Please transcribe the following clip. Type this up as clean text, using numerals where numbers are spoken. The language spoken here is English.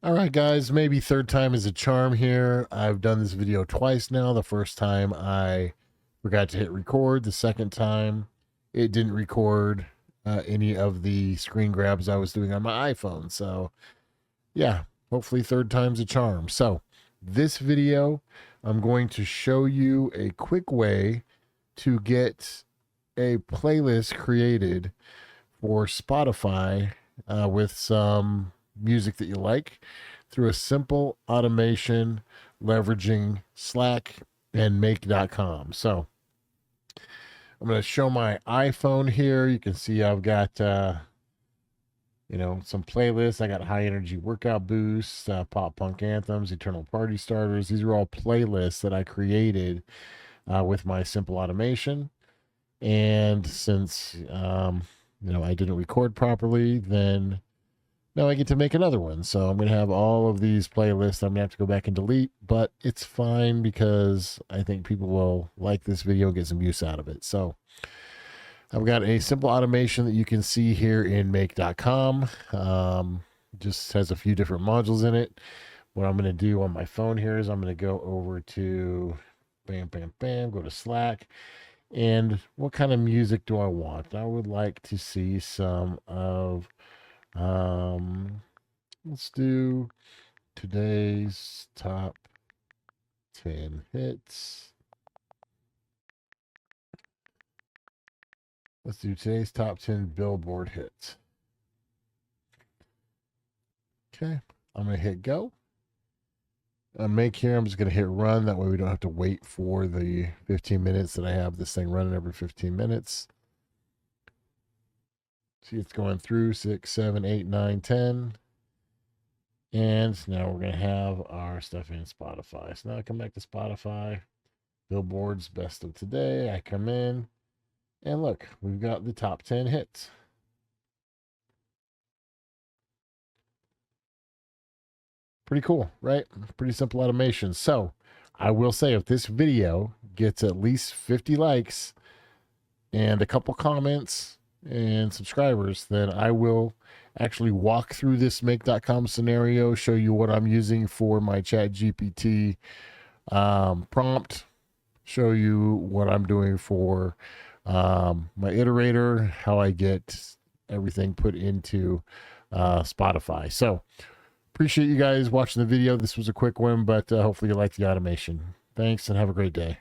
All right, guys, maybe third time is a charm here. I've done this video twice now. The first time I forgot to hit record. The second time it didn't record any of the screen grabs I was doing on my iPhone. So yeah, hopefully third time's a charm. So this video, I'm going to show you a quick way to get a playlist created for Spotify with some music that you like through a simple automation leveraging Slack and make.com. So I'm going to show my iPhone here. You can see I've got some playlists. I got high energy workout boosts, pop punk anthems, eternal party starters. These are all playlists that I created with my simple automation. And since I didn't record properly, then now I get to make another one. So I'm going to have all of these playlists I'm going to have to go back and delete, but it's fine because I think people will like this video and get some use out of it. So I've got a simple automation that you can see here in make.com. Just has a few different modules in it. What I'm going to do on my phone here is I'm going to go over to go to Slack. And what kind of music do I want? I would like to see some of, let's do today's top 10 hits. Let's do today's top 10 Billboard hits. Okay, I'm going to hit go. Make here, I'm just going to hit run. That way we don't have to wait for the 15 minutes that I have this thing running every 15 minutes. See, it's going through 6, 7, 8, 9, 10. And now we're going to have our stuff in Spotify. So now I come back to Spotify. Billboard's best of today. I come in. And look, we've got the top 10 hits. Pretty cool, right? Pretty simple automation. So I will say if this video gets at least 50 likes and a couple comments and subscribers, then I will actually walk through this make.com scenario, show you what I'm using for my ChatGPT prompt, show you what I'm doing for my iterator, how I get everything put into Spotify. So appreciate you guys watching the video. This was a quick one, but hopefully you like the automation. Thanks and have a great day.